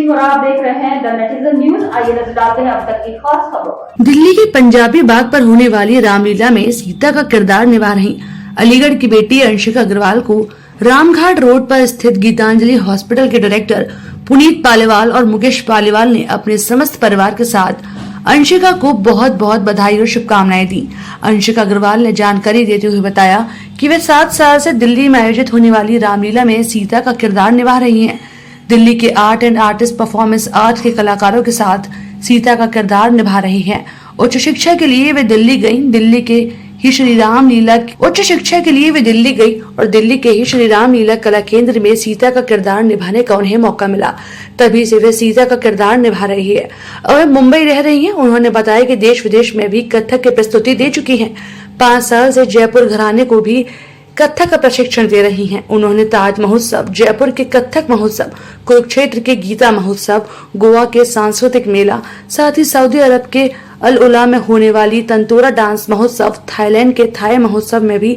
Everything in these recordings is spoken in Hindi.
सिंह और आप देख रहे हैं द नेटिजन न्यूज। आइए नजर डालते हैं अब तक की खास खबरों। दिल्ली के पंजाबी बाग पर होने वाली रामलीला में सीता का किरदार निभा रही अलीगढ़ की बेटी अंशिका अग्रवाल को रामघाट रोड पर स्थित गीतांजलि हॉस्पिटल के डायरेक्टर पुनीत पालीवाल और मुकेश पालीवाल ने अपने समस्त परिवार के साथ अंशिका को बहुत बहुत बधाई और शुभकामनाएं दी। अंशिका अग्रवाल ने जानकारी देते हुए बताया कि वे 7 साल से दिल्ली में आयोजित होने वाली रामलीला में सीता का किरदार निभा रही हैं। दिल्ली के art and artist performance art के कलाकारों के साथ सीता का किरदार निभा रही हैं। उच्च शिक्षा के लिए वे दिल्ली गई। दिल्ली के ही श्री राम लीला उच्च शिक्षा के लिए वे दिल्ली गई और दिल्ली के ही श्री राम लीला कला केंद्र में सीता का किरदार निभाने का उन्हें मौका मिला। तभी से वे सीता का किरदार निभा रही है और वे मुंबई रह रही हैं। उन्होंने बताया कि देश विदेश में भी कथक की प्रस्तुति दे चुकी हैं। 5 साल से जयपुर घराने को भी कथक का प्रशिक्षण दे रही हैं। उन्होंने ताज महोत्सव, जयपुर के कथक महोत्सव, कुरुक्षेत्र के गीता महोत्सव, गोवा के सांस्कृतिक मेला, साथ ही सऊदी अरब के अल उला में होने वाली तंतोरा डांस महोत्सव, थाईलैंड के थाई महोत्सव में भी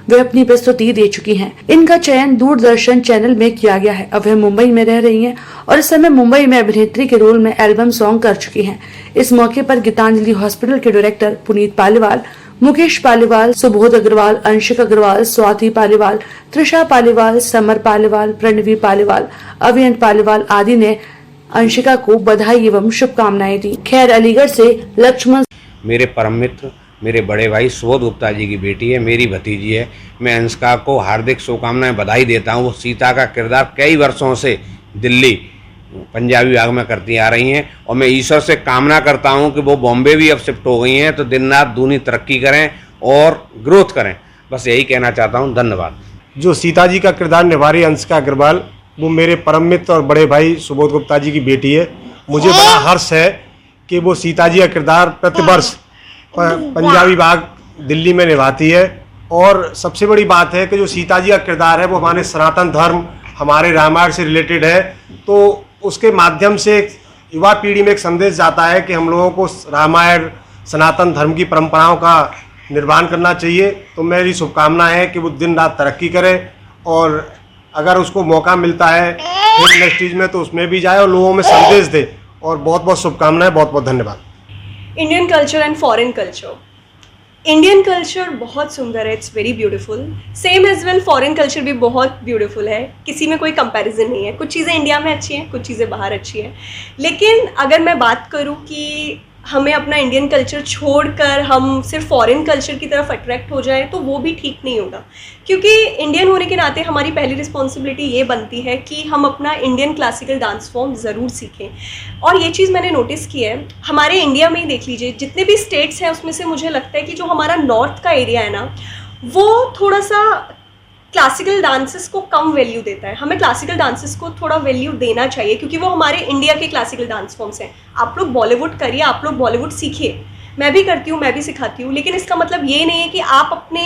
वे अपनी प्रस्तुति दे चुकी हैं। इनका चयन दूरदर्शन चैनल में किया गया है। अब वे मुंबई में रह रही हैं और इस समय मुंबई में अभिनेत्री के रोल में एल्बम सॉन्ग कर चुकी हैं। इस मौके पर गीतांजलि हॉस्पिटल के डायरेक्टर पुनीत पालीवाल, मुकेश पालीवाल, सुबोध अग्रवाल, अंशिका अग्रवाल, स्वाति पालीवाल, त्रिशा पालीवाल, समर पालीवाल, प्रणवी पालीवाल, अभियंत पालीवाल आदि ने अंशिका को बधाई एवं शुभकामनाएं दी। खैर, अलीगढ़ से लक्ष्मण। मेरे परम मित्र, मेरे बड़े भाई सुबोध गुप्ता जी की बेटी है, मेरी भतीजी है। मैं अंशिका को हार्दिक शुभकामनाएं, बधाई देता हूँ। वो सीता का किरदार कई वर्षों से दिल्ली पंजाबी बाग में करती आ रही हैं और मैं ईश्वर से कामना करता हूं कि वो बॉम्बे भी अब शिफ्ट हो गई हैं तो दिन रात दूनी तरक्की करें और ग्रोथ करें। बस यही कहना चाहता हूं। धन्यवाद। जो सीता जी का किरदार निभा रही अंशिका अग्रवाल, वो मेरे परम मित्र और बड़े भाई सुबोध गुप्ता जी की बेटी है। मुझे बड़ा हर्ष है कि वो सीता जी का किरदार प्रतिवर्ष पंजाबी बाग दिल्ली में निभाती है। और सबसे बड़ी बात है कि जो सीता जी का किरदार है वो हमारे सनातन धर्म, हमारे रामायण से रिलेटेड है। तो उसके माध्यम से युवा पीढ़ी में एक संदेश जाता है कि हम लोगों को रामायण, सनातन धर्म की परंपराओं का निर्माण करना चाहिए। तो मेरी शुभकामना है कि वो दिन रात तरक्की करे और अगर उसको मौका मिलता है फिल्म इंडस्ट्रीज में तो उसमें भी जाए और लोगों में संदेश दे। और बहुत बहुत शुभकामनाएं, बहुत बहुत धन्यवाद। Indian culture and foreign culture. Indian culture बहुत सुंदर है, it's very beautiful. Same as well foreign culture भी बहुत ब्यूटीफुल है, किसी में कोई कंपैरिजन नहीं है। कुछ चीज़ें इंडिया में अच्छी हैं, कुछ चीज़ें बाहर अच्छी हैं। लेकिन अगर मैं बात करूं कि हमें अपना इंडियन कल्चर छोड़कर हम सिर्फ फॉरेन कल्चर की तरफ अट्रैक्ट हो जाए तो वो भी ठीक नहीं होगा, क्योंकि इंडियन होने के नाते हमारी पहली रिस्पॉन्सिबिलिटी ये बनती है कि हम अपना इंडियन क्लासिकल डांस फॉर्म ज़रूर सीखें। और ये चीज़ मैंने नोटिस की है हमारे इंडिया में ही। देख लीजिए जितने भी स्टेट्स हैं उसमें से मुझे लगता है कि जो हमारा नॉर्थ का एरिया है ना, वो थोड़ा सा क्लासिकल डांसेस को कम वैल्यू देता है। हमें क्लासिकल डांसेस को थोड़ा वैल्यू देना चाहिए क्योंकि वो हमारे इंडिया के क्लासिकल डांस फॉर्म्स हैं। आप लोग बॉलीवुड करिए, आप लोग बॉलीवुड सीखिए। मैं भी करती हूँ, मैं भी सिखाती हूँ, लेकिन इसका मतलब ये नहीं है कि आप अपने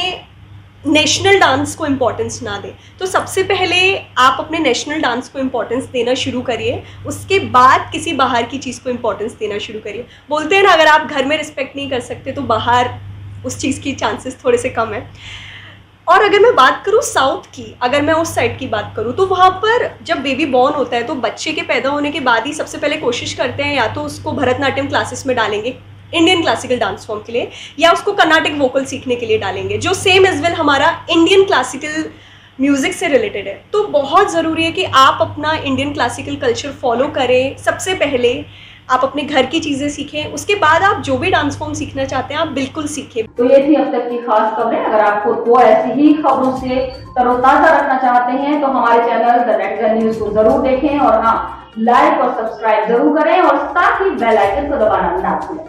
नेशनल डांस को इम्पोर्टेंस ना दें। तो सबसे पहले आप अपने नेशनल डांस को इम्पोर्टेंस देना शुरू करिए, उसके बाद किसी बाहर की चीज़ को इम्पोर्टेंस देना शुरू करिए। बोलते हैं ना, अगर आप घर में रिस्पेक्ट नहीं कर सकते तो बाहर उस चीज़ की चांसेस थोड़े से कम है। और अगर मैं बात करूँ साउथ की, अगर मैं उस साइड की बात करूँ तो वहाँ पर जब बेबी बॉर्न होता है तो बच्चे के पैदा होने के बाद ही सबसे पहले कोशिश करते हैं या तो उसको भरतनाट्यम क्लासेस में डालेंगे इंडियन क्लासिकल डांस फॉर्म के लिए, या उसको कर्नाटिक वोकल सीखने के लिए डालेंगे, जो सेम एज वेल हमारा इंडियन क्लासिकल म्यूज़िक से रिलेटेड है। तो बहुत ज़रूरी है कि आप अपना इंडियन क्लासिकल कल्चर फॉलो करें। सबसे पहले आप अपने घर की चीज़ें सीखें, उसके बाद आप जो भी डांस फॉर्म सीखना चाहते हैं आप बिल्कुल सीखें। तो ये थी अब तक की खास खबरें। अगर आप खुद को ऐसी ही खबरों से तरोताजा रखना चाहते हैं तो हमारे चैनल द नेटिजन न्यूज को जरूर देखें और हाँ, लाइक और सब्सक्राइब जरूर करें और साथ ही बेल आइकन को दबाना ना भूलें।